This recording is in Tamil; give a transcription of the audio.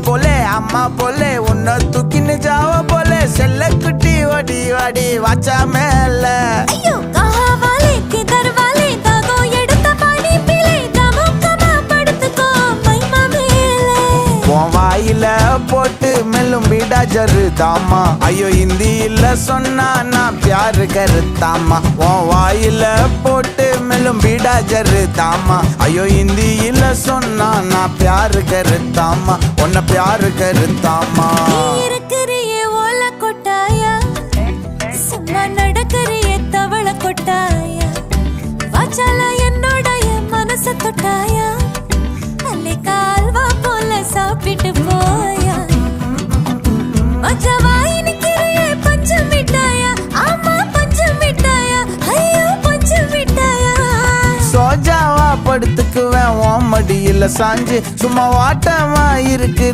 போலே அம்மா போலே உன்னை தூக்கின்னு ஜாவ போலே செல்ல குட்டி ஓடி வாடி வாச்சா மேல ஐயோ கஹாவாலே கிதர்வாலே தாகோ எடுத்த பாடி பிளே தமுக்கமா படுத்துக்கோ மைமா மேலே உன் வாயில போட்டு மெல்லும் பீடா ஜருதாமா ஐயோ ஹிந்தியில சொன்னா நான் பியாரு கருத்தாமா உன் வாயில போட்டு மெல்லும் பீடா ஜருதாமா ஐயோ ஹிந்தியில சொன்னா நான் பியாரு கருத்தாமா உன்னை பியாரு கருத்தாமா இருக்கிறியே ஓல கொட்டாயா சும்மா நடக்கறியே தவள கொட்டாயா வாச்சால என்னோடைய மனச தொட்டாயா அல்லே கால்வா போல சாப்பிட்டு போயா மச்சவாய் நிக்கிறியே பஞ்சு மிட்டாயா ஆமா பஞ்சு மிட்டாயா ஐயோ பஞ்சு மிட்டாயா சோஜாவா படுத்துக்குவேன் உன் மடியில சாஞ்சு சும்மா வாட்டமா இருக்கிற